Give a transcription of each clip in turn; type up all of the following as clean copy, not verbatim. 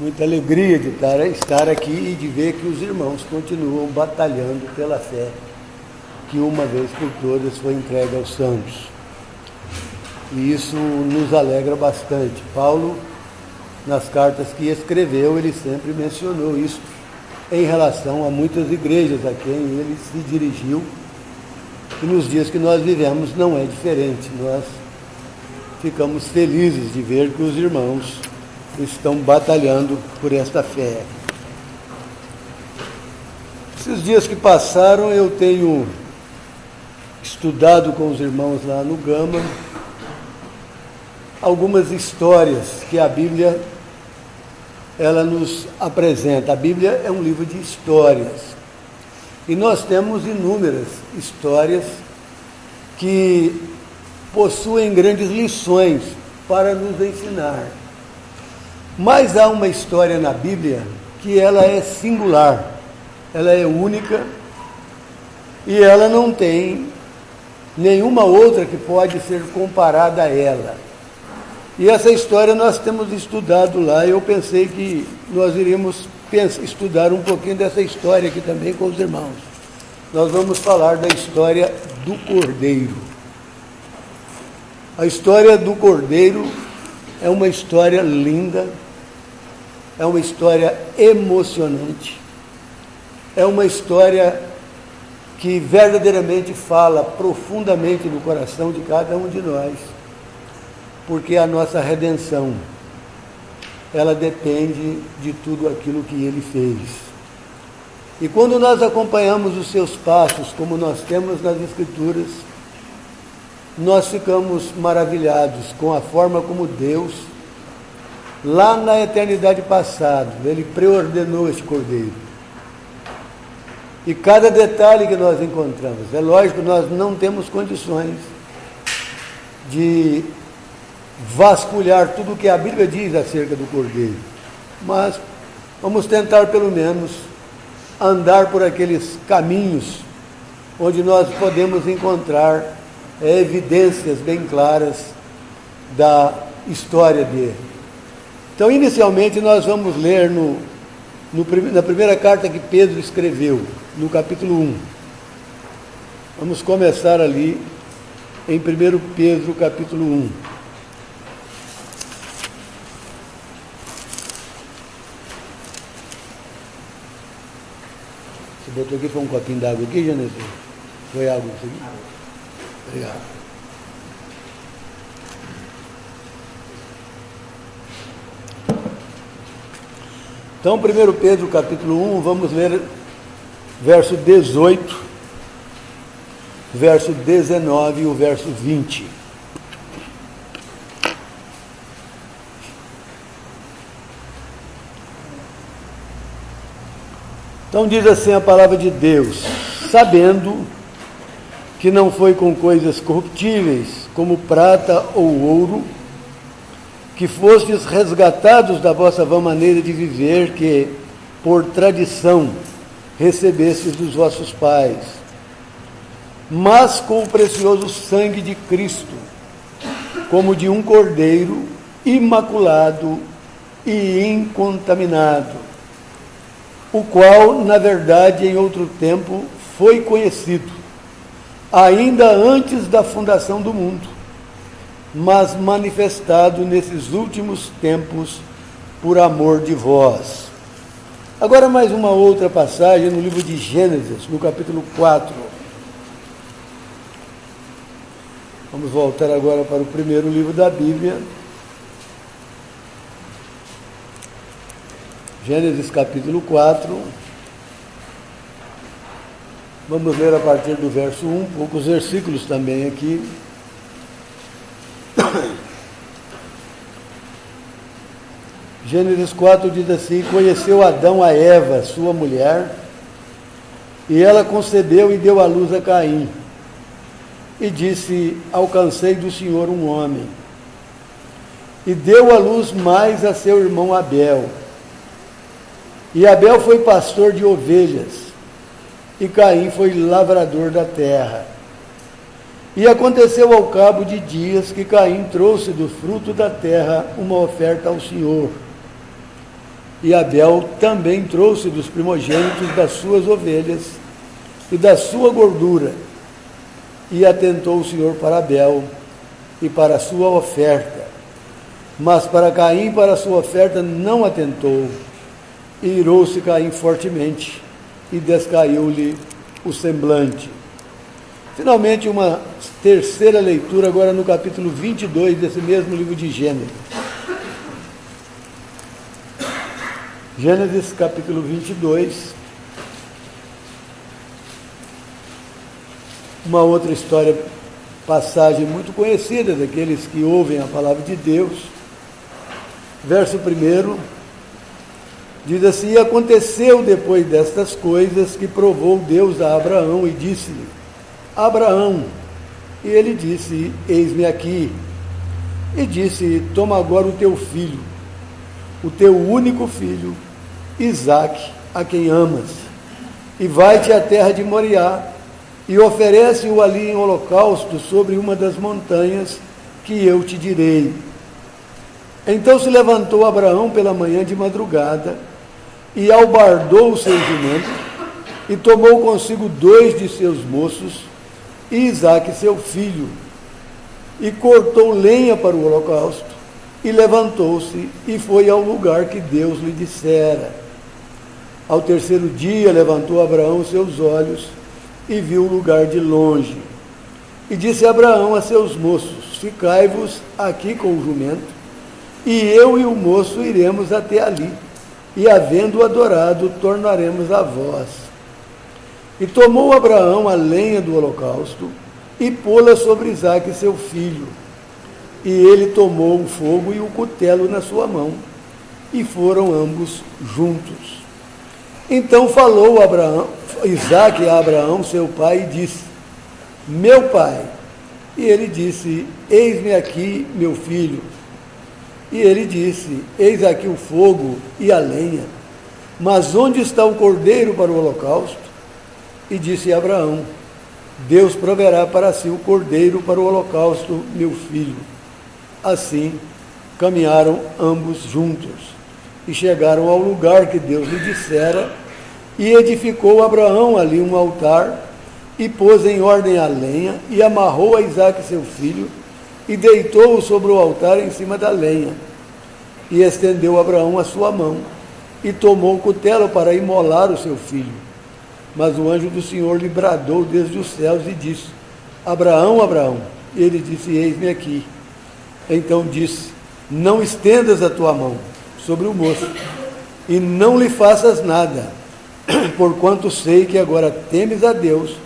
muita alegria de estar aqui e de ver que os irmãos continuam batalhando pela fé que uma vez por todas foi entregue aos santos. E isso nos alegra bastante. Paulo, nas cartas que escreveu, ele sempre mencionou isso em relação a muitas igrejas a quem ele se dirigiu. E nos dias que nós vivemos não é diferente. Nós ficamos felizes de ver que os irmãos estão batalhando por esta fé. Esses dias que passaram, eu tenho estudado com os irmãos lá no Gama algumas histórias que a Bíblia ela nos apresenta. A Bíblia é um livro de histórias. E nós temos inúmeras histórias que possuem grandes lições para nos ensinar. Mas há uma história na Bíblia que ela é singular, ela é única e ela não tem nenhuma outra que pode ser comparada a ela. E essa história nós temos estudado lá, e eu pensei que nós iríamos estudar um pouquinho dessa história aqui também com os irmãos. Nós vamos falar da história do Cordeiro. A história do Cordeiro é uma história linda, é uma história emocionante, é uma história que verdadeiramente fala profundamente no coração de cada um de nós, porque a nossa redenção, ela depende de tudo aquilo que ele fez. E quando nós acompanhamos os seus passos, como nós temos nas Escrituras, nós ficamos maravilhados com a forma como Deus, lá na eternidade passada, ele preordenou este Cordeiro. E cada detalhe que nós encontramos, é lógico que nós não temos condições de vasculhar tudo o que a Bíblia diz acerca do Cordeiro, mas vamos tentar pelo menos andar por aqueles caminhos onde nós podemos encontrar evidências bem claras da história dele. Então, inicialmente, nós vamos ler na primeira carta que Pedro escreveu, no capítulo 1. Vamos começar ali em 1 Pedro, capítulo 1. Você botou aqui, foi um copinho d'água aqui, Janete? Foi água isso aqui? Obrigado. Então, 1 Pedro, capítulo 1, vamos ler verso 18, verso 19 e o verso 20. Então diz assim a palavra de Deus: sabendo que não foi com coisas corruptíveis, como prata ou ouro, que fostes resgatados da vossa vã maneira de viver, que, por tradição, recebestes dos vossos pais, mas com o precioso sangue de Cristo, como de um cordeiro imaculado e incontaminado, o qual, na verdade, em outro tempo, foi conhecido, ainda antes da fundação do mundo, mas manifestado nesses últimos tempos por amor de vós. Agora mais uma outra passagem no livro de Gênesis, no capítulo 4. Vamos voltar agora para o primeiro livro da Bíblia. Gênesis capítulo 4. Vamos ler a partir do verso 1, poucos versículos também aqui. Gênesis 4 diz assim: conheceu Adão a Eva, sua mulher, e ela concebeu e deu à luz a Caim. E disse: alcancei do Senhor um homem. E deu à luz mais a seu irmão Abel. E Abel foi pastor de ovelhas, e Caim foi lavrador da terra. E aconteceu ao cabo de dias que Caim trouxe do fruto da terra uma oferta ao Senhor. E Abel também trouxe dos primogênitos das suas ovelhas e da sua gordura. E atentou o Senhor para Abel e para a sua oferta. Mas para Caim, para a sua oferta, não atentou. E irou-se Caim fortemente, e descaiu-lhe o semblante. Finalmente, uma terceira leitura, agora no capítulo 22 desse mesmo livro de Gênesis. Gênesis, capítulo 22. Uma outra história, passagem muito conhecida daqueles que ouvem a palavra de Deus. Verso 1 diz assim: E aconteceu depois destas coisas que provou Deus a Abraão e disse-lhe: Abraão. E ele disse: Eis-me aqui. E disse: Toma agora o teu filho, o teu único filho, Isaque, a quem amas, e vai-te à terra de Moriá, e oferece-o ali em holocausto sobre uma das montanhas que eu te direi. Então se levantou Abraão pela manhã de madrugada, e albardou o seu jumento, e tomou consigo 2 de seus moços, e Isaque seu filho, e cortou lenha para o holocausto, e levantou-se, e foi ao lugar que Deus lhe dissera. Ao terceiro dia levantou Abraão seus olhos, e viu o lugar de longe. E disse Abraão a seus moços: Ficai-vos aqui com o jumento, e eu e o moço iremos até ali, e havendo-o adorado, tornaremos a vós. E tomou Abraão a lenha do holocausto, e pô-la sobre Isaque seu filho. E ele tomou o fogo e o cutelo na sua mão, e foram ambos juntos. Então falou Isaque a Abraão, seu pai, e disse: Meu pai. E ele disse: Eis-me aqui, meu filho. E ele disse: Eis aqui o fogo e a lenha, mas onde está o cordeiro para o holocausto? E disse Abraão: Deus proverá para si o cordeiro para o holocausto, meu filho. Assim caminharam ambos juntos, e chegaram ao lugar que Deus lhe dissera, e edificou Abraão ali um altar, e pôs em ordem a lenha, e amarrou a Isaque seu filho, e deitou-o sobre o altar em cima da lenha. E estendeu Abraão a sua mão, e tomou o cutelo para imolar o seu filho. Mas o anjo do Senhor lhe bradou desde os céus e disse: Abraão, Abraão. E ele disse: Eis-me aqui. Então disse: Não estendas a tua mão sobre o moço, e não lhe faças nada, porquanto sei que agora temes a Deus,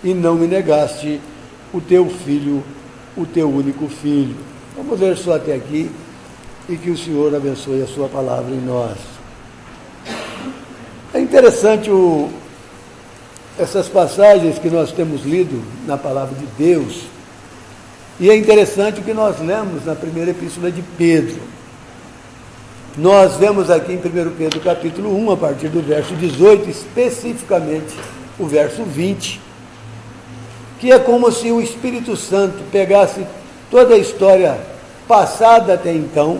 e não me negaste o teu filho, o teu único filho. Vamos ler só até aqui, e que o Senhor abençoe a sua palavra em nós. É interessante essas passagens que nós temos lido na palavra de Deus, e é interessante o que nós lemos na primeira epístola de Pedro. Nós vemos aqui em 1 Pedro capítulo 1, a partir do verso 18, especificamente o verso 20, que é como se o Espírito Santo pegasse toda a história passada até então,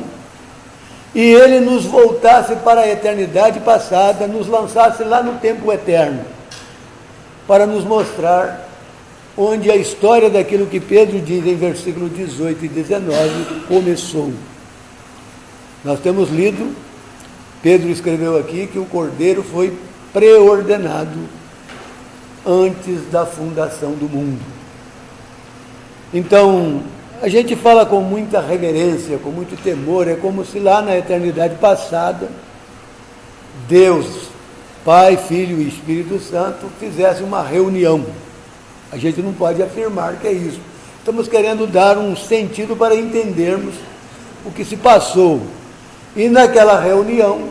e ele nos voltasse para a eternidade passada, nos lançasse lá no tempo eterno, para nos mostrar onde a história daquilo que Pedro diz em versículo 18 e 19 começou. Nós temos lido, Pedro escreveu aqui que o Cordeiro foi preordenado antes da fundação do mundo. Então, a gente fala com muita reverência, com muito temor, é como se lá na eternidade passada, Deus, Pai, Filho e Espírito Santo, fizesse uma reunião. A gente não pode afirmar que é isso. Estamos querendo dar um sentido para entendermos o que se passou. E naquela reunião,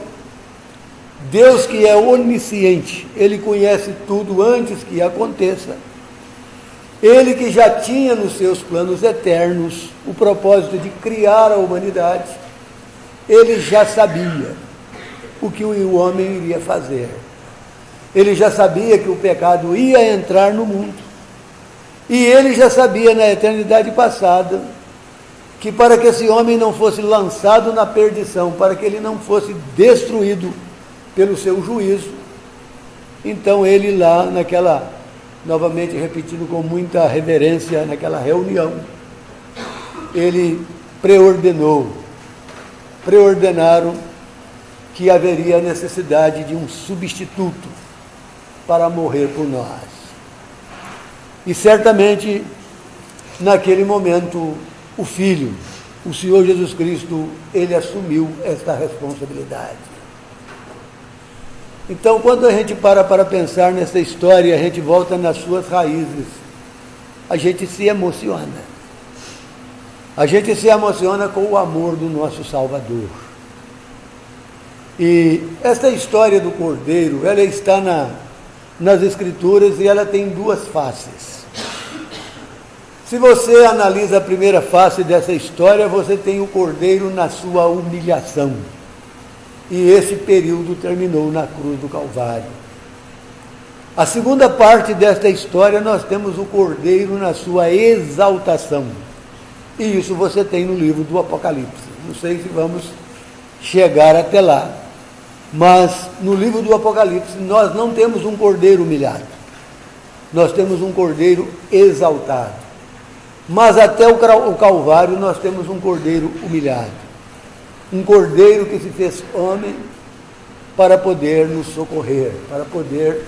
Deus, que é onisciente, Ele conhece tudo antes que aconteça. Ele que já tinha nos seus planos eternos o propósito de criar a humanidade, Ele já sabia o que o homem iria fazer. Ele já sabia que o pecado ia entrar no mundo. E Ele já sabia na eternidade passada que para que esse homem não fosse lançado na perdição, para que ele não fosse destruído pelo seu juízo, então ele lá naquela, novamente repetindo com muita reverência, naquela reunião, ele preordenaram que haveria necessidade de um substituto para morrer por nós. E certamente, naquele momento, o Filho, o Senhor Jesus Cristo, ele assumiu esta responsabilidade. Então, quando a gente para pensar nessa história, a gente volta nas suas raízes, a gente se emociona. A gente se emociona com o amor do nosso Salvador. E esta história do Cordeiro, ela está nas Escrituras e ela tem duas faces. Se você analisa a primeira face dessa história, você tem o Cordeiro na sua humilhação. E esse período terminou na cruz do Calvário. A segunda parte desta história, nós temos o Cordeiro na sua exaltação. E isso você tem no livro do Apocalipse. Não sei se vamos chegar até lá. Mas no livro do Apocalipse nós não temos um cordeiro humilhado. Nós temos um cordeiro exaltado. Mas até o Calvário nós temos um cordeiro humilhado. Um cordeiro que se fez homem para poder nos socorrer, para poder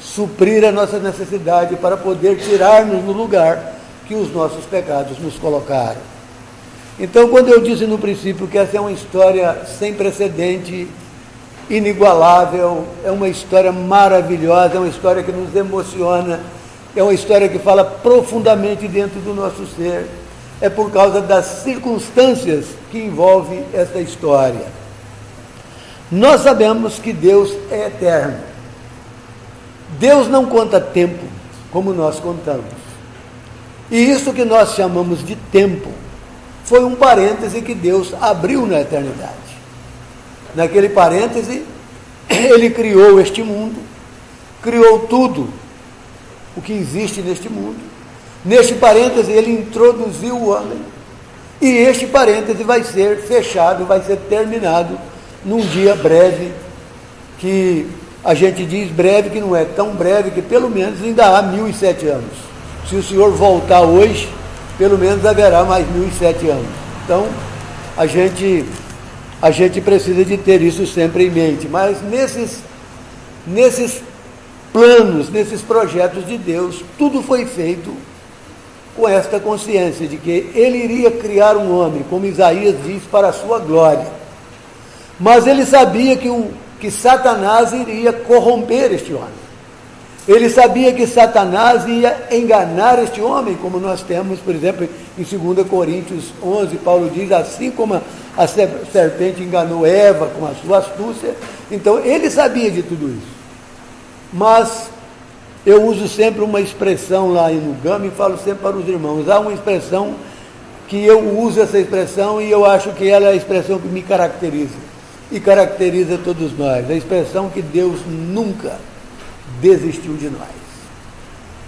suprir a nossa necessidade, para poder tirar-nos do lugar que os nossos pecados nos colocaram. Então, quando eu disse no princípio que essa é uma história sem precedente, inigualável, é uma história maravilhosa, é uma história que nos emociona, é uma história que fala profundamente dentro do nosso ser, é por causa das circunstâncias que envolvem esta história. Nós sabemos que Deus é eterno. Deus não conta tempo como nós contamos. E isso que nós chamamos de tempo foi um parêntese que Deus abriu na eternidade. Naquele parêntese, ele criou este mundo, criou tudo o que existe neste mundo. Neste parêntese, ele introduziu o homem. E este parêntese vai ser fechado, vai ser terminado num dia breve, que a gente diz breve, que não é tão breve, que pelo menos ainda há 1007 anos. Se o Senhor voltar hoje, pelo menos haverá mais 1007 anos. Então, a gente precisa de ter isso sempre em mente. Mas nesses planos, nesses projetos de Deus, tudo foi feito com esta consciência de que ele iria criar um homem, como Isaías diz, para a sua glória. Mas ele sabia que Satanás iria corromper este homem. Ele sabia que Satanás ia enganar este homem, como nós temos, por exemplo, em 2 Coríntios 11, Paulo diz, assim como a serpente enganou Eva com a sua astúcia. Então, ele sabia de tudo isso. Mas eu uso sempre uma expressão lá no Gama e falo sempre para os irmãos. Há uma expressão que eu uso essa expressão e eu acho que ela é a expressão que me caracteriza. E caracteriza todos nós. A expressão que Deus nunca desistiu de nós.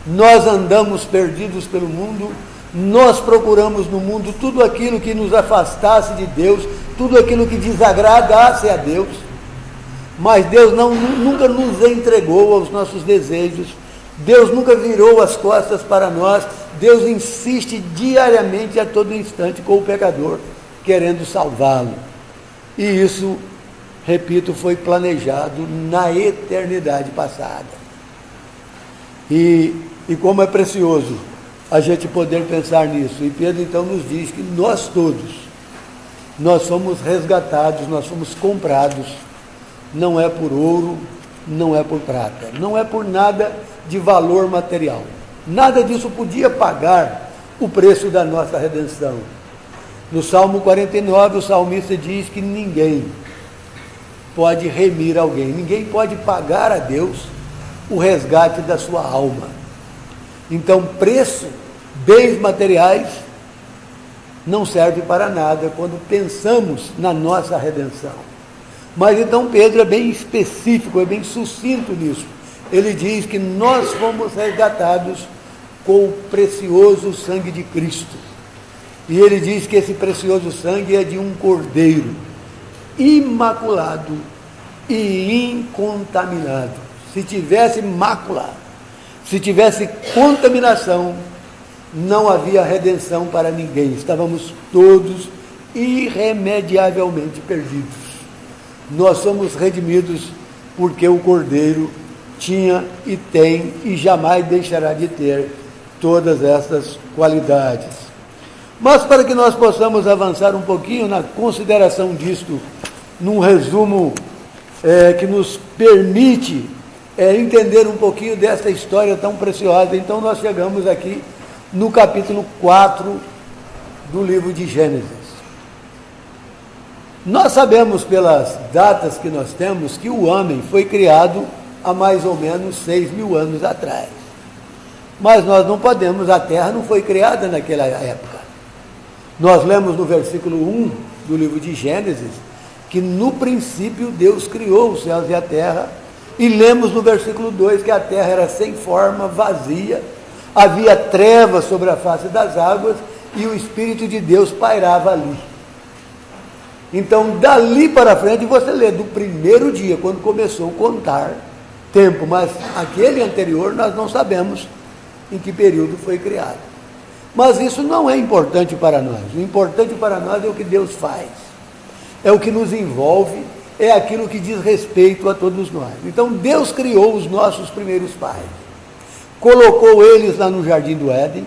Nós andamos perdidos pelo mundo, nós procuramos no mundo tudo aquilo que nos afastasse de Deus, tudo aquilo que desagradasse a Deus, mas Deus nunca nos entregou aos nossos desejos, Deus nunca virou as costas para nós, Deus insiste diariamente, a todo instante, com o pecador, querendo salvá-lo. E isso, repito, foi planejado na eternidade passada. E como é precioso a gente poder pensar nisso. E Pedro então nos diz que nós todos, nós somos resgatados, nós somos comprados, não é por ouro, não é por prata, não é por nada de valor material. Nada disso podia pagar o preço da nossa redenção. No Salmo 49, o salmista diz que ninguém pode remir alguém, ninguém pode pagar a Deus o resgate da sua alma. Então, preço, bens materiais, não serve para nada quando pensamos na nossa redenção. Mas então Pedro é bem específico, é bem sucinto nisso. Ele diz que nós fomos resgatados com o precioso sangue de Cristo. E ele diz que esse precioso sangue é de um cordeiro imaculado e incontaminado. Se tivesse mácula, se tivesse contaminação, não havia redenção para ninguém. Estávamos todos irremediavelmente perdidos. Nós somos redimidos porque o cordeiro tinha e tem e jamais deixará de ter todas essas qualidades. Mas para que nós possamos avançar um pouquinho na consideração disto, num resumo que nos permite entender um pouquinho dessa história tão preciosa, então nós chegamos aqui no capítulo 4 do livro de Gênesis. Nós sabemos pelas datas que nós temos que o homem foi criado há mais ou menos 6.000 anos atrás. Mas nós não podemos, a terra não foi criada naquela época. Nós lemos no versículo 1 do livro de Gênesis que no princípio Deus criou os céus e a terra, e lemos no versículo 2 que a terra era sem forma, vazia, havia trevas sobre a face das águas e o Espírito de Deus pairava ali. Então, dali para frente, você lê do primeiro dia, quando começou a contar tempo, mas aquele anterior nós não sabemos em que período foi criado. Mas isso não é importante para nós. O importante para nós é o que Deus faz, é o que nos envolve, é aquilo que diz respeito a todos nós. Então, Deus criou os nossos primeiros pais, colocou eles lá no jardim do Éden,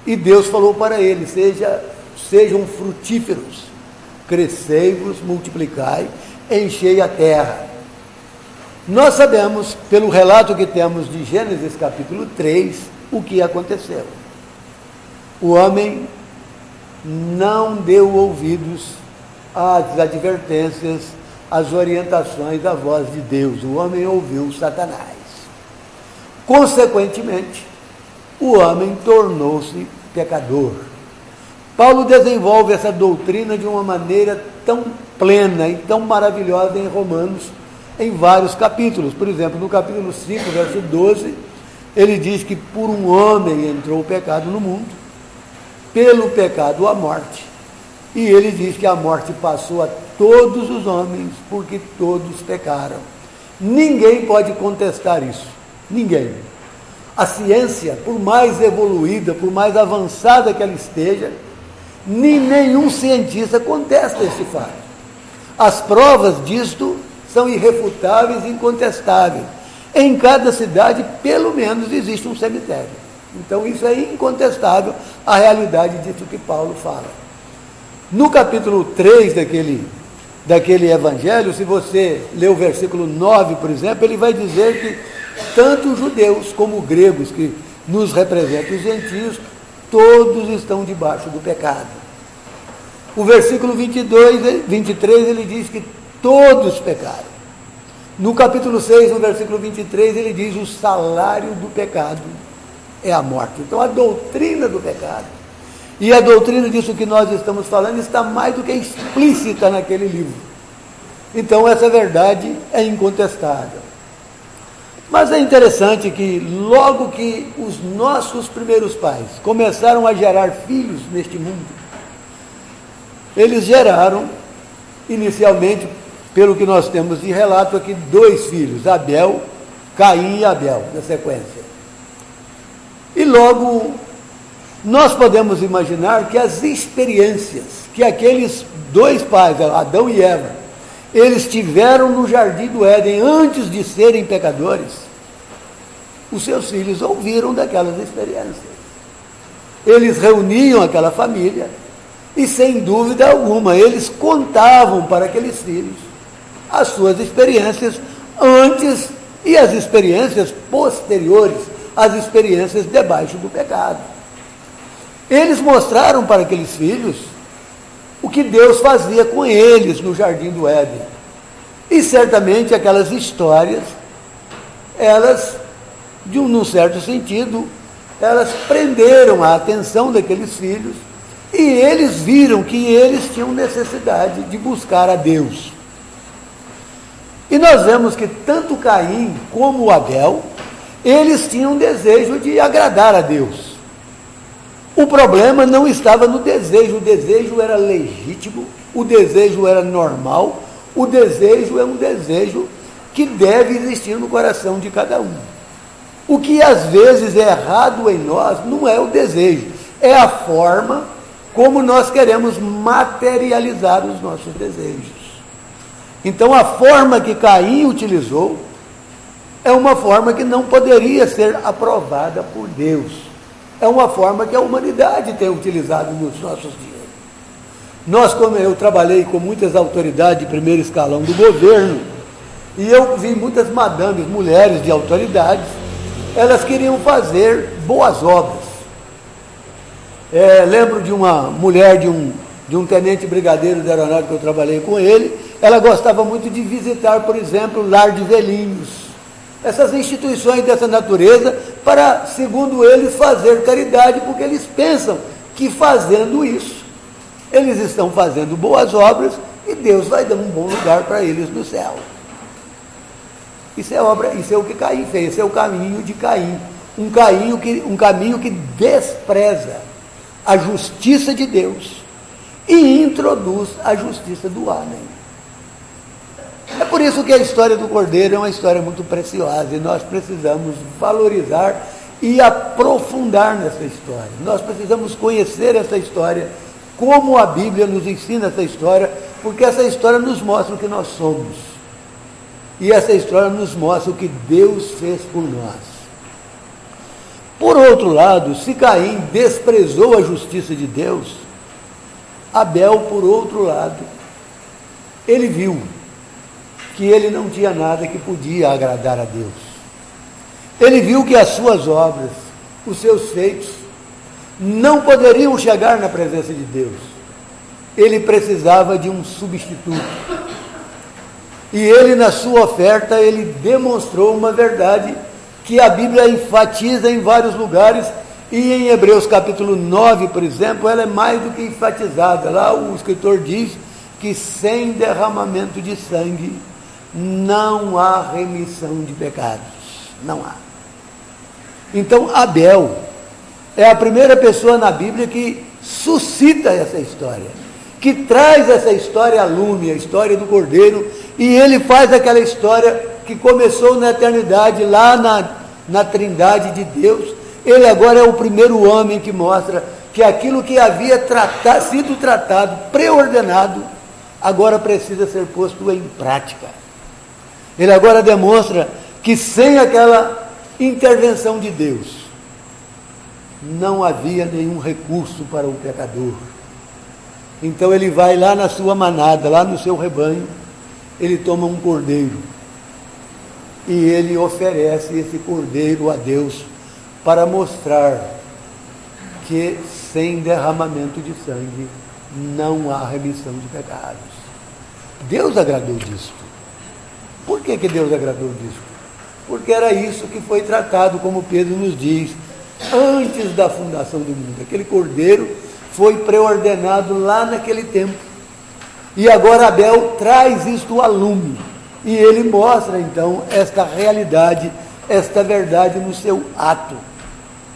e Deus falou para eles: sejam frutíferos, crescei-vos, multiplicai, enchei a terra. Nós sabemos, pelo relato que temos de Gênesis capítulo 3, o que aconteceu. O homem não deu ouvidos às advertências, às orientações da voz de Deus. O homem ouviu Satanás. Consequentemente, o homem tornou-se pecador. Paulo desenvolve essa doutrina de uma maneira tão plena e tão maravilhosa em Romanos, em vários capítulos. Por exemplo, no capítulo 5, verso 12, ele diz que por um homem entrou o pecado no mundo, pelo pecado a morte, e ele diz que a morte passou a todos os homens, porque todos pecaram. Ninguém pode contestar isso, ninguém. A ciência, por mais evoluída, por mais avançada que ela esteja, nenhum cientista contesta esse fato. As provas disto são irrefutáveis e incontestáveis. Em cada cidade, pelo menos, existe um cemitério. Então, isso é incontestável, a realidade disso que Paulo fala. No capítulo 3 daquele evangelho, se você ler o versículo 9, por exemplo, ele vai dizer que tanto os judeus como os gregos, que nos representam os gentios, todos estão debaixo do pecado. O versículo 23, ele diz que todos pecaram. No capítulo 6, no versículo 23, ele diz: o salário do pecado é a morte. Então, a doutrina do pecado e a doutrina disso que nós estamos falando está mais do que explícita naquele livro. Então, essa verdade é incontestável. Mas é interessante que logo que os nossos primeiros pais começaram a gerar filhos neste mundo, eles geraram, inicialmente, pelo que nós temos de relato aqui, 2 filhos, Abel, Caim e Abel, na sequência. E logo, nós podemos imaginar que as experiências que aqueles 2 pais, Adão e Eva, eles tiveram no jardim do Éden antes de serem pecadores, os seus filhos ouviram daquelas experiências. Eles reuniam aquela família e, sem dúvida alguma, eles contavam para aqueles filhos as suas experiências antes e as experiências posteriores, as experiências debaixo do pecado. Eles mostraram para aqueles filhos o que Deus fazia com eles no jardim do Éden. E certamente aquelas histórias, elas, num certo sentido, elas prenderam a atenção daqueles filhos e eles viram que eles tinham necessidade de buscar a Deus. E nós vemos que tanto Caim como Abel, eles tinham desejo de agradar a Deus. O problema não estava no desejo, o desejo era legítimo, o desejo era normal, o desejo é um desejo que deve existir no coração de cada um. O que às vezes é errado em nós não é o desejo, é a forma como nós queremos materializar os nossos desejos. Então a forma que Caim utilizou é uma forma que não poderia ser aprovada por Deus. É uma forma que a humanidade tem utilizado nos nossos dias. Como eu trabalhei com muitas autoridades de primeiro escalão do governo, e eu vi muitas madames, mulheres de autoridades, elas queriam fazer boas obras. Lembro de uma mulher de um tenente brigadeiro da aeronáutica que eu trabalhei com ele, ela gostava muito de visitar, por exemplo, o lar de velhinhos. Essas instituições dessa natureza para, segundo eles, fazer caridade, porque eles pensam que fazendo isso, eles estão fazendo boas obras e Deus vai dar um bom lugar para eles no céu. Isso é o que Caim fez, esse é o caminho de Caim. Um caminho que despreza a justiça de Deus e introduz a justiça do homem. É por isso que a história do Cordeiro é uma história muito preciosa e nós precisamos valorizar e aprofundar nessa história. Nós precisamos conhecer essa história, como a Bíblia nos ensina essa história, porque essa história nos mostra o que nós somos. E essa história nos mostra o que Deus fez por nós. Por outro lado, se Caim desprezou a justiça de Deus, Abel, por outro lado, ele viu que ele não tinha nada que podia agradar a Deus. Ele viu que as suas obras, os seus feitos, não poderiam chegar na presença de Deus. Ele precisava de um substituto. E ele, na sua oferta, ele demonstrou uma verdade que a Bíblia enfatiza em vários lugares, e em Hebreus capítulo 9, por exemplo, ela é mais do que enfatizada. Lá o escritor diz que sem derramamento de sangue não há remissão de pecados. Não há. Então Abel é a primeira pessoa na Bíblia que suscita essa história, que traz essa história à lume, a história do Cordeiro, e ele faz aquela história que começou na eternidade, lá na Trindade de Deus. Ele agora é o primeiro homem que mostra que aquilo que havia sido tratado, preordenado, agora precisa ser posto em prática. Ele agora demonstra que sem aquela intervenção de Deus, não havia nenhum recurso para o pecador. Então ele vai lá na sua manada, lá no seu rebanho, ele toma um cordeiro, e ele oferece esse cordeiro a Deus, para mostrar que sem derramamento de sangue, não há remissão de pecados. Deus agradou disso. Por que Deus agradou disso? Porque era isso que foi tratado, como Pedro nos diz, antes da fundação do mundo. Aquele cordeiro foi preordenado lá naquele tempo. E agora Abel traz isto à lume. E ele mostra, então, esta realidade, esta verdade no seu ato.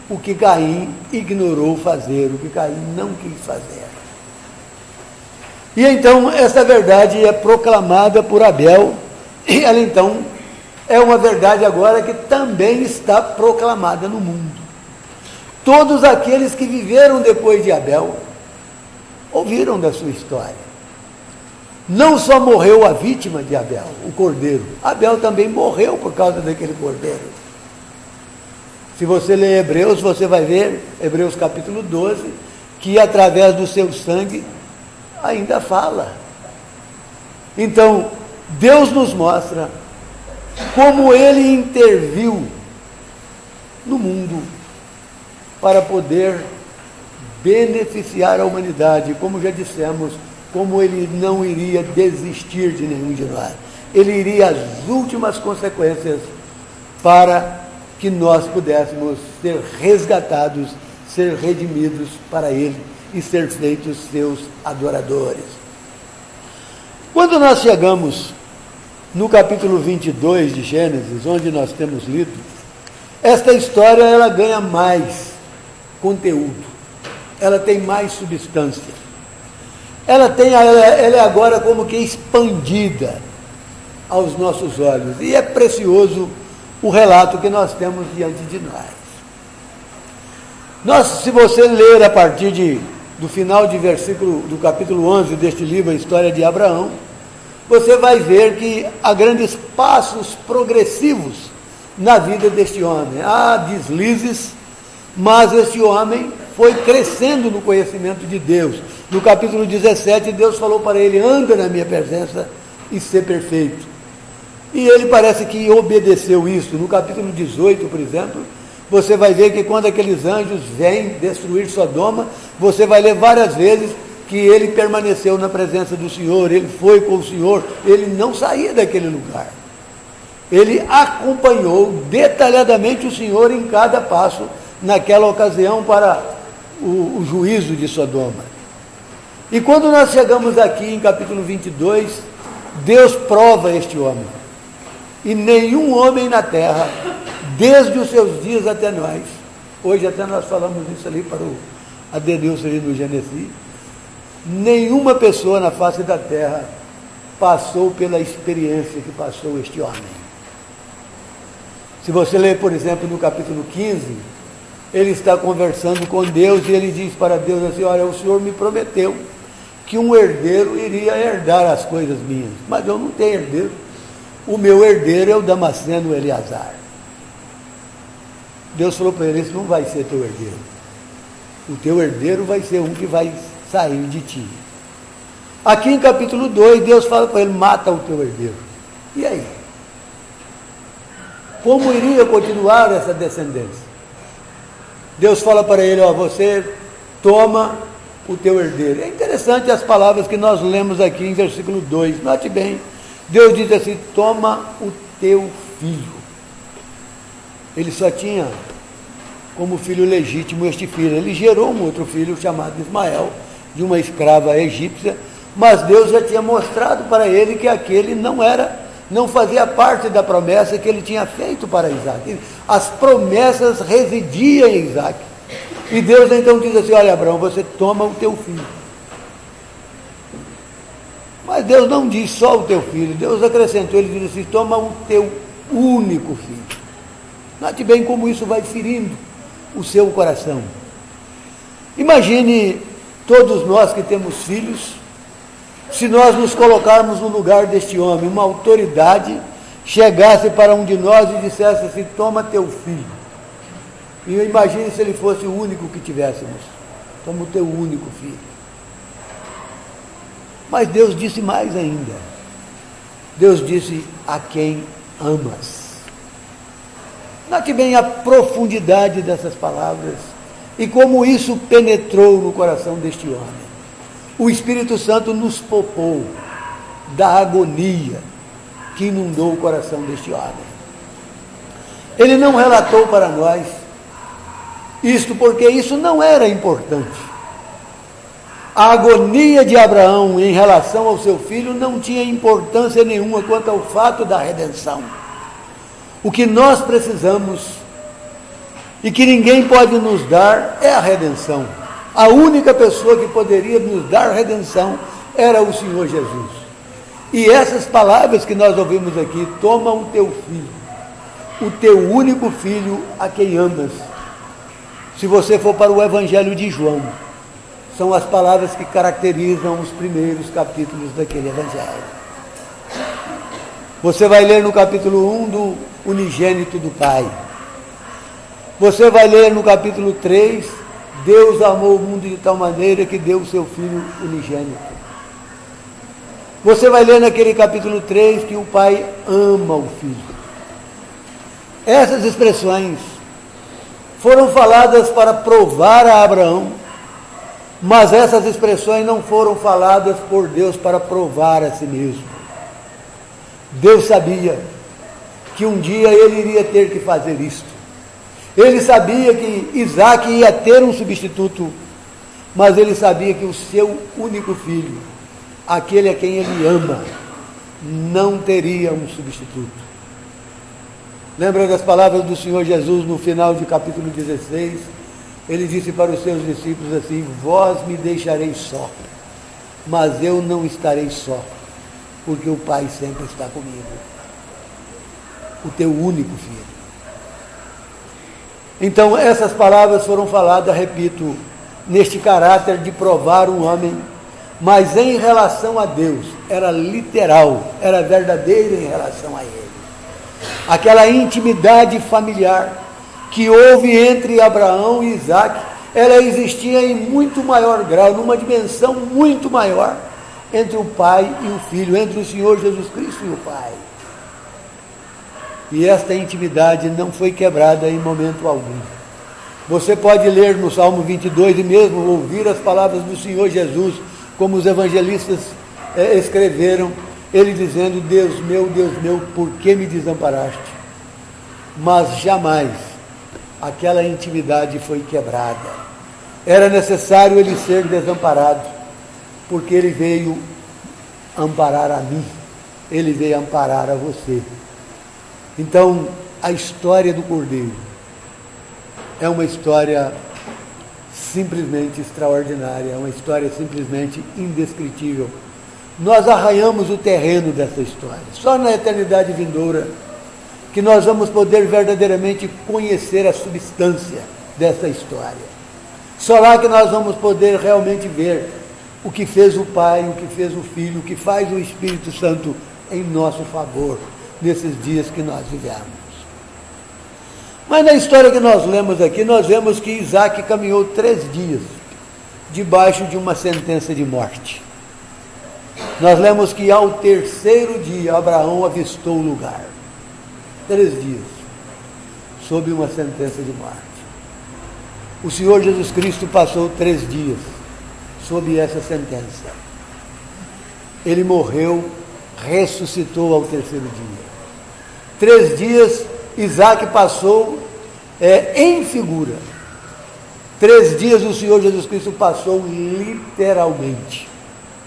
O que Caim ignorou fazer, o que Caim não quis fazer. E então, essa verdade é proclamada por Abel, e ela então é uma verdade agora que também está proclamada no mundo. Todos aqueles que viveram depois de Abel, ouviram da sua história. Não só morreu a vítima de Abel, o cordeiro, Abel também morreu por causa daquele cordeiro. Se você ler Hebreus, você vai ver, Hebreus capítulo 12, que através do seu sangue ainda fala. Então, Deus nos mostra como Ele interviu no mundo para poder beneficiar a humanidade, como já dissemos, como Ele não iria desistir de nenhum de nós. Ele iria às últimas consequências para que nós pudéssemos ser resgatados, ser redimidos para Ele e ser feitos seus adoradores. Quando nós chegamos no capítulo 22 de Gênesis, onde nós temos lido, esta história ela ganha mais conteúdo. ela tem mais substância. Ela é agora como que expandida aos nossos olhos. E é precioso o relato que nós temos diante de nós. Se você ler a partir do final do capítulo 11 deste livro, a história de Abraão, você vai ver que há grandes passos progressivos na vida deste homem. Há deslizes, mas este homem foi crescendo no conhecimento de Deus. No capítulo 17, Deus falou para ele: anda na minha presença e ser perfeito. E ele parece que obedeceu isso. No capítulo 18, por exemplo, você vai ver que quando aqueles anjos vêm destruir Sodoma, você vai ler várias vezes que ele permaneceu na presença do Senhor, ele foi com o Senhor, ele não saía daquele lugar. Ele acompanhou detalhadamente o Senhor em cada passo, naquela ocasião, para o juízo de Sodoma. E quando nós chegamos aqui em capítulo 22, Deus prova este homem. E nenhum homem na terra, desde os seus dias até nós, hoje até nós falamos isso ali para o Adenilson ali no Genesi, nenhuma pessoa na face da terra passou pela experiência que passou este homem. Se você ler, por exemplo, no capítulo 15, ele está conversando com Deus e ele diz para Deus assim: olha, o Senhor me prometeu que um herdeiro iria herdar as coisas minhas, mas eu não tenho herdeiro. O meu herdeiro é o Damasceno Eleazar. Deus falou para ele: esse não vai ser teu herdeiro. O teu herdeiro vai ser um que vai sair de ti. Aqui em capítulo 2, Deus fala para ele: mata o teu herdeiro. E aí? Como iria continuar essa descendência? Deus fala para ele: ó, você toma o teu herdeiro. É interessante as palavras que nós lemos aqui em versículo 2. Note bem, Deus diz assim: toma o teu filho. Ele só tinha como filho legítimo este filho. Ele gerou um outro filho chamado Ismael, de uma escrava egípcia, mas Deus já tinha mostrado para ele que aquele não fazia parte da promessa que ele tinha feito para Isaac. As promessas residiam em Isaac. E Deus então diz assim: olha, Abraão, você toma o teu filho. Mas Deus não diz só o teu filho. Deus acrescentou, ele diz assim: toma o teu único filho. Note bem como isso vai ferindo o seu coração. Imagine todos nós que temos filhos, se nós nos colocarmos no lugar deste homem, uma autoridade chegasse para um de nós e dissesse assim: toma teu filho. E imagine se ele fosse o único que tivéssemos: toma o teu único filho. Mas Deus disse mais ainda. Deus disse: a quem amas. Note bem a profundidade dessas palavras e como isso penetrou no coração deste homem. O Espírito Santo nos poupou da agonia que inundou o coração deste homem. Ele não relatou para nós isto porque isso não era importante. A agonia de Abraão em relação ao seu filho não tinha importância nenhuma quanto ao fato da redenção. O que nós precisamos e que ninguém pode nos dar é a redenção. A única pessoa que poderia nos dar redenção era o Senhor Jesus. E essas palavras que nós ouvimos aqui: toma o teu filho, o teu único filho a quem amas. Se você for para o Evangelho de João, são as palavras que caracterizam os primeiros capítulos daquele Evangelho. Você vai ler no capítulo 1 do unigênito do Pai. Você vai ler no capítulo 3, Deus amou o mundo de tal maneira que deu o seu Filho unigênito. Você vai ler naquele capítulo 3 que o Pai ama o Filho. Essas expressões foram faladas para provar a Abraão, mas essas expressões não foram faladas por Deus para provar a si mesmo. Deus sabia que um dia ele iria ter que fazer isto. Ele sabia que Isaac ia ter um substituto, mas ele sabia que o seu único filho, aquele a quem ele ama, não teria um substituto. Lembra das palavras do Senhor Jesus no final do capítulo 16, ele disse para os seus discípulos assim: vós me deixareis só, mas eu não estarei só, porque o Pai sempre está comigo, o teu único filho. Então essas palavras foram faladas, repito, neste caráter de provar um homem, mas em relação a Deus, era literal, era verdadeira em relação a Ele. Aquela intimidade familiar que houve entre Abraão e Isaque, ela existia em muito maior grau, numa dimensão muito maior, entre o Pai e o Filho, entre o Senhor Jesus Cristo e o Pai. E esta intimidade não foi quebrada em momento algum. Você pode ler no Salmo 22 e mesmo ouvir as palavras do Senhor Jesus, como os evangelistas escreveram, ele dizendo: Deus meu, por que me desamparaste? Mas jamais aquela intimidade foi quebrada. Era necessário ele ser desamparado, porque ele veio amparar a mim, ele veio amparar a você. Então, a história do Cordeiro é uma história simplesmente extraordinária, é uma história simplesmente indescritível. Nós arranhamos o terreno dessa história. Só na eternidade vindoura que nós vamos poder verdadeiramente conhecer a substância dessa história. Só lá que nós vamos poder realmente ver o que fez o Pai, o que fez o Filho, o que faz o Espírito Santo em nosso favor, nesses dias que nós vivemos. Mas na história que nós lemos aqui, nós vemos que Isaque caminhou 3 dias debaixo de uma sentença de morte. Nós lemos que ao 3º dia Abraão avistou o lugar. 3 dias, sob uma sentença de morte. O Senhor Jesus Cristo passou 3 dias sob essa sentença. Ele morreu, ressuscitou ao 3º dia. 3 dias Isaque passou em figura. 3 dias o Senhor Jesus Cristo passou literalmente.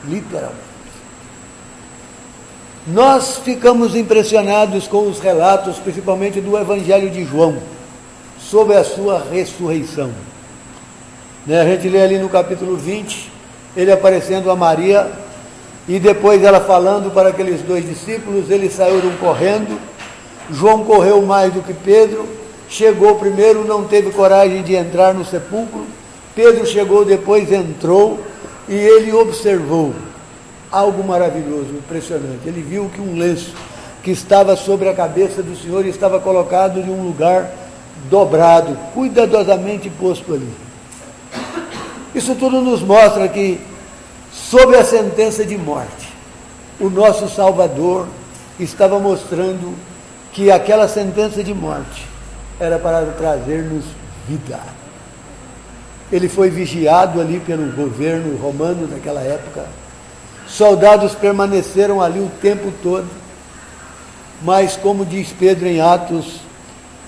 Literalmente. Nós ficamos impressionados com os relatos, principalmente do Evangelho de João, sobre a sua ressurreição. A gente lê ali no capítulo 20, ele aparecendo a Maria, e depois ela falando para aqueles 2 discípulos, eles saíram correndo. João correu mais do que Pedro, chegou primeiro, não teve coragem de entrar no sepulcro. Pedro chegou depois, entrou, e ele observou algo maravilhoso, impressionante. Ele viu que um lenço que estava sobre a cabeça do Senhor estava colocado em um lugar dobrado, cuidadosamente posto ali. Isso tudo nos mostra que, sob a sentença de morte, o nosso Salvador estava mostrando que aquela sentença de morte era para trazer-nos vida. Ele foi vigiado ali pelo governo romano daquela época. Soldados permaneceram ali o tempo todo, mas, como diz Pedro em Atos,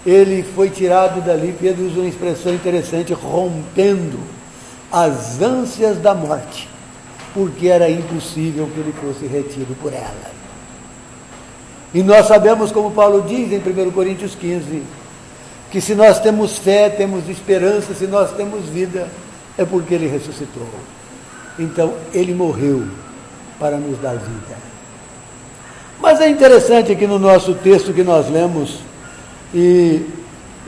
ele foi tirado dali. Pedro usa uma expressão interessante: rompendo as ânsias da morte, porque era impossível que ele fosse retido por ela. E nós sabemos, como Paulo diz em 1 Coríntios 15, que se nós temos fé, temos esperança, se nós temos vida, é porque ele ressuscitou. Então, ele morreu para nos dar vida. Mas é interessante aqui no nosso texto que nós lemos, e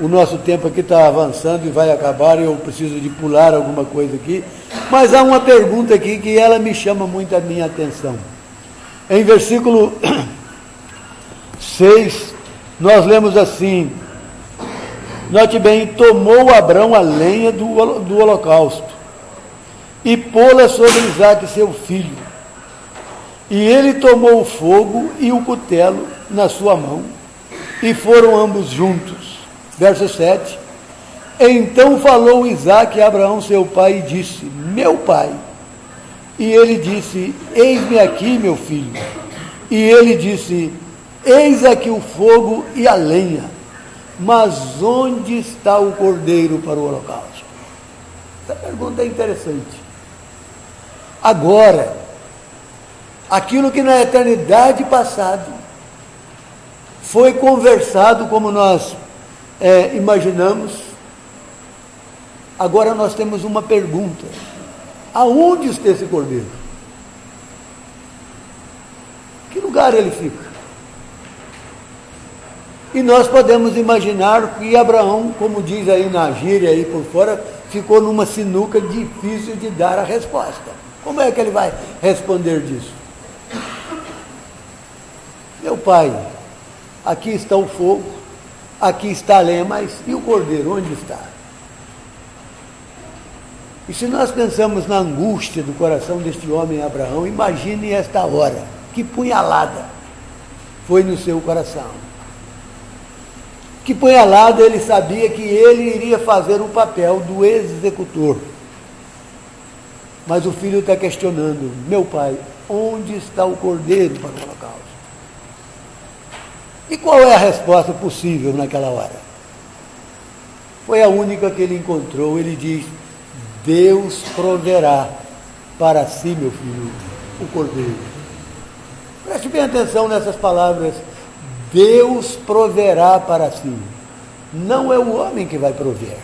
o nosso tempo aqui está avançando e vai acabar, e eu preciso de pular alguma coisa aqui, mas há uma pergunta aqui que ela me chama muito a minha atenção. Em versículo 6, nós lemos assim: note bem, tomou Abrão a lenha do holocausto e pô-la sobre Isaque seu filho, e ele tomou o fogo e o cutelo na sua mão, e foram ambos juntos. Verso 7, então falou Isaque a Abraão seu pai e disse: meu pai. E ele disse: eis-me aqui, meu filho. E ele disse: eis aqui o fogo e a lenha, mas onde está o cordeiro para o holocausto? Essa pergunta é interessante. Agora, aquilo que na eternidade passada foi conversado, como nós imaginamos, Agora nós temos uma pergunta: aonde está esse cordeiro? Que lugar ele fica? E nós podemos imaginar que Abraão, como diz aí na gíria aí por fora, ficou numa sinuca difícil de dar a resposta. Como é que ele vai responder disso? Meu pai, aqui está o fogo, aqui está a lenha, mas e o cordeiro, onde está? E se nós pensamos na angústia do coração deste homem Abraão, imagine esta hora, que punhalada foi no seu coração. Que punhalada, ele sabia que ele iria fazer o papel do executor. Mas o filho está questionando: meu pai, onde está o cordeiro para o holocausto? E qual é a resposta possível naquela hora? Foi a única que ele encontrou. Ele diz: Deus proverá para si, meu filho, o cordeiro. Preste bem atenção nessas palavras. Deus proverá para si. Não é o homem que vai prover.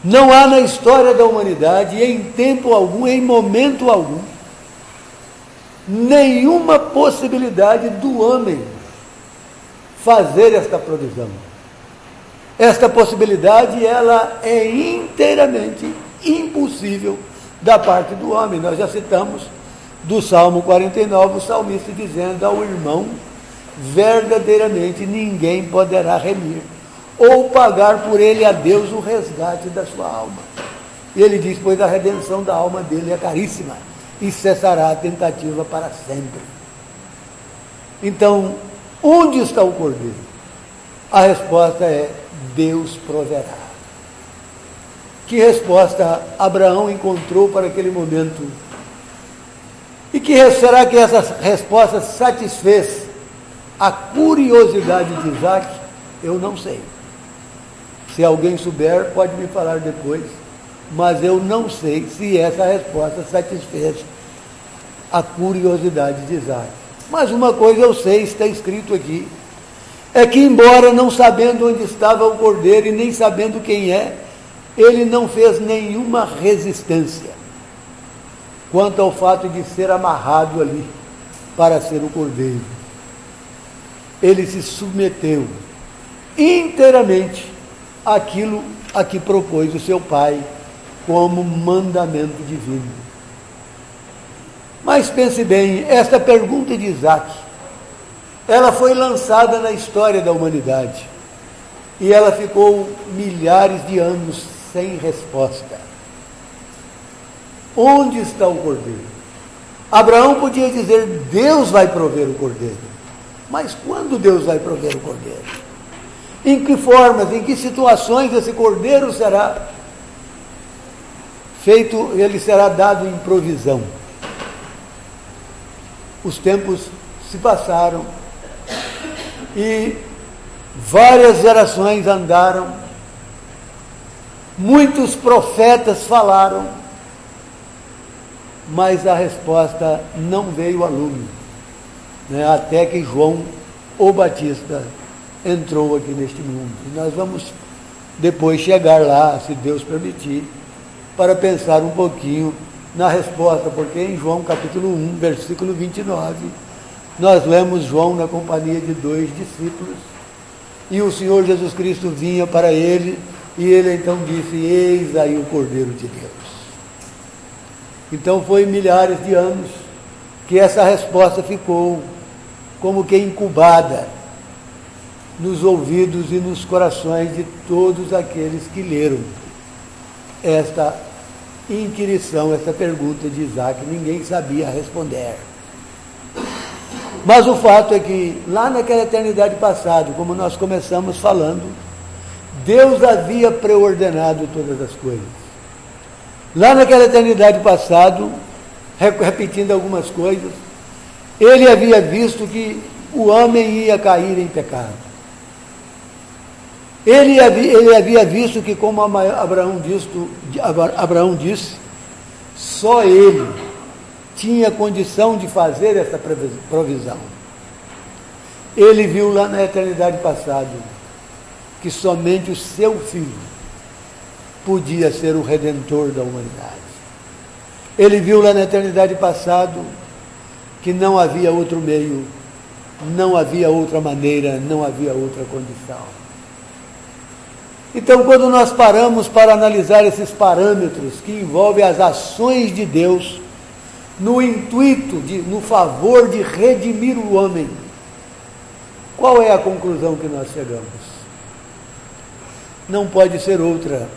Não há na história da humanidade, em tempo algum, em momento algum, nenhuma possibilidade do homem fazer esta provisão. Esta possibilidade, ela é inteiramente impossível da parte do homem. Nós já citamos do Salmo 49, o salmista dizendo ao irmão: verdadeiramente ninguém poderá remir ou pagar por ele a Deus o resgate da sua alma. E ele diz: pois a redenção da alma dele é caríssima e cessará a tentativa para sempre. Então, onde está o cordeiro? A resposta é: Deus proverá. Que resposta Abraão encontrou para aquele momento? E que será que essa resposta satisfez a curiosidade de Isaac? Eu não sei. Se alguém souber, pode me falar depois, mas eu não sei se essa resposta satisfez a curiosidade de Isaac. Mas uma coisa eu sei, está escrito aqui, é que embora não sabendo onde estava o cordeiro e nem sabendo quem é, ele não fez nenhuma resistência quanto ao fato de ser amarrado ali para ser o cordeiro. Ele se submeteu inteiramente àquilo a que propôs o seu pai como mandamento divino. Mas pense bem, esta pergunta de Isaac, ela foi lançada na história da humanidade e ela ficou milhares de anos sem resposta. Onde está o cordeiro? Abraão podia dizer: Deus vai prover o cordeiro. Mas quando Deus vai prover o cordeiro? Em que formas, em que situações esse cordeiro será feito, ele será dado em provisão? Os tempos se passaram e várias gerações andaram, muitos profetas falaram, mas a resposta não veio a lume, né? Até que João, o Batista, entrou aqui neste mundo. E nós vamos depois chegar lá, se Deus permitir, para pensar um pouquinho na resposta, porque em João capítulo 1, versículo 29, nós lemos João na companhia de 2 discípulos, e o Senhor Jesus Cristo vinha para ele, e ele então disse: eis aí o Cordeiro de Deus. Então foi milhares de anos que essa resposta ficou como que incubada nos ouvidos e nos corações de todos aqueles que leram esta inquirição, essa pergunta de Isaac. Ninguém sabia responder. Mas o fato é que lá naquela eternidade passada, como nós começamos falando, Deus havia preordenado todas as coisas. Lá naquela eternidade passada, repetindo algumas coisas, ele havia visto que o homem ia cair em pecado. Ele havia visto que, como Abraão disse, só ele tinha condição de fazer essa provisão. Ele viu lá na eternidade passada que somente o seu filho podia ser o Redentor da humanidade. Ele viu lá na eternidade passada que não havia outro meio, não havia outra maneira, não havia outra condição. Então, quando nós paramos para analisar esses parâmetros que envolvem as ações de Deus, no intuito, no favor de redimir o homem, qual é a conclusão que nós chegamos? Não pode ser outra,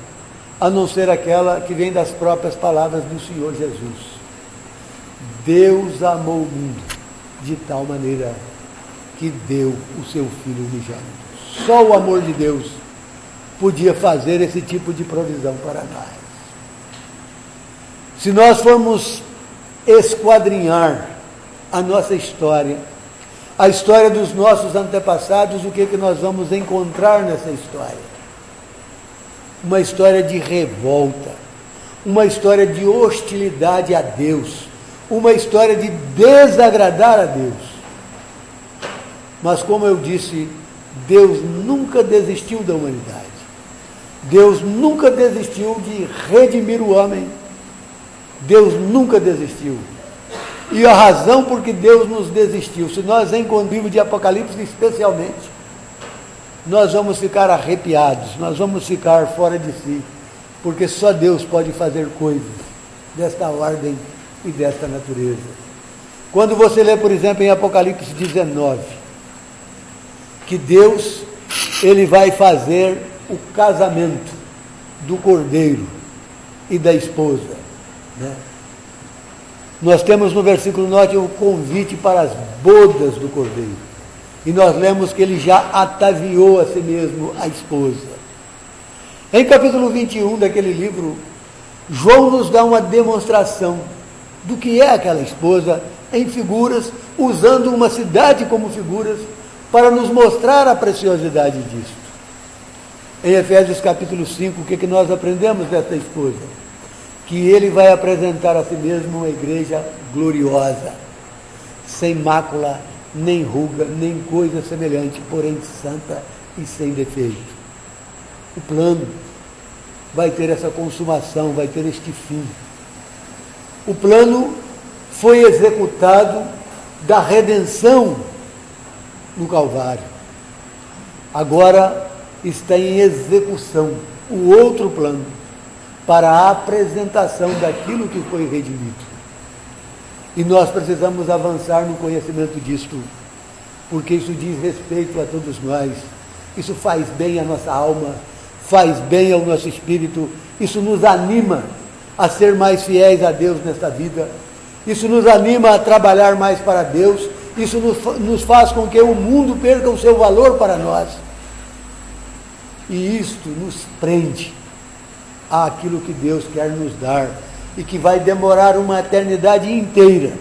a não ser aquela que vem das próprias palavras do Senhor Jesus. Deus amou o mundo de tal maneira que deu o seu Filho unigênito. Só o amor de Deus podia fazer esse tipo de provisão para nós. Se nós formos esquadrinhar a nossa história, a história dos nossos antepassados, o que nós vamos encontrar nessa história? Uma história de revolta, uma história de hostilidade a Deus, uma história de desagradar a Deus. Mas, como eu disse, Deus nunca desistiu da humanidade. Deus nunca desistiu de redimir o homem. Deus nunca desistiu. E a razão por que Deus nos desistiu, se nós encontrarmos o livro de Apocalipse especialmente, nós vamos ficar arrepiados, nós vamos ficar fora de si, porque só Deus pode fazer coisas desta ordem e desta natureza. Quando você lê, por exemplo, em Apocalipse 19, que Deus, ele vai fazer o casamento do cordeiro e da esposa, né? Nós temos no versículo 9 o convite para as bodas do cordeiro, e nós lemos que ele já ataviou a si mesmo a esposa. Em capítulo 21 daquele livro, João nos dá uma demonstração do que é aquela esposa em figuras, usando uma cidade como figuras, para nos mostrar a preciosidade disso. Em Efésios capítulo 5, o que nós aprendemos dessa esposa? Que ele vai apresentar a si mesmo uma igreja gloriosa, sem mácula, nem ruga, nem coisa semelhante, porém santa e sem defeito. O plano vai ter essa consumação, vai ter este fim. O plano foi executado da redenção no Calvário. Agora está em execução o outro plano, para a apresentação daquilo que foi redimido. E nós precisamos avançar no conhecimento disto, porque isso diz respeito a todos nós, isso faz bem à nossa alma, faz bem ao nosso espírito, isso nos anima a ser mais fiéis a Deus nesta vida, isso nos anima a trabalhar mais para Deus, isso nos faz com que o mundo perca o seu valor para nós. E isto nos prende àquilo que Deus quer nos dar e que vai demorar uma eternidade inteira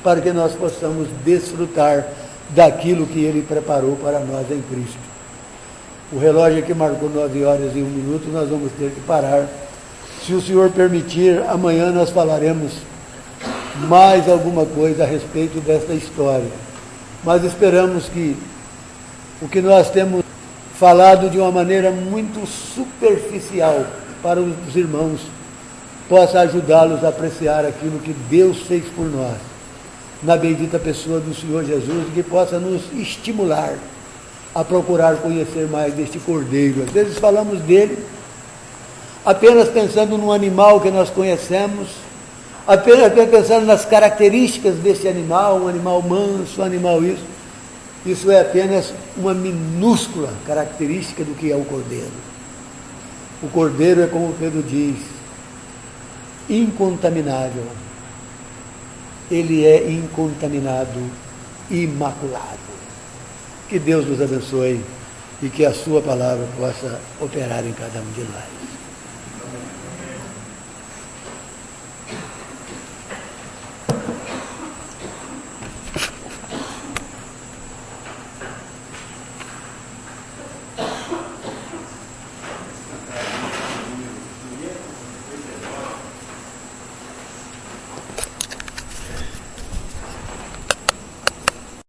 para que nós possamos desfrutar daquilo que Ele preparou para nós em Cristo. O relógio aqui marcou 9h01, nós vamos ter que parar. Se o Senhor permitir, amanhã nós falaremos mais alguma coisa a respeito desta história. Mas esperamos que o que nós temos falado de uma maneira muito superficial para os irmãos possa ajudá-los a apreciar aquilo que Deus fez por nós, na bendita pessoa do Senhor Jesus, e que possa nos estimular a procurar conhecer mais deste Cordeiro. Às vezes falamos dele apenas pensando num animal que nós conhecemos, apenas pensando nas características desse animal, um animal manso, um animal isso. Isso é apenas uma minúscula característica do que é o Cordeiro. O Cordeiro é, como Pedro diz, incontaminável. Ele é incontaminado, imaculado. Que Deus nos abençoe e que a sua palavra possa operar em cada um de nós.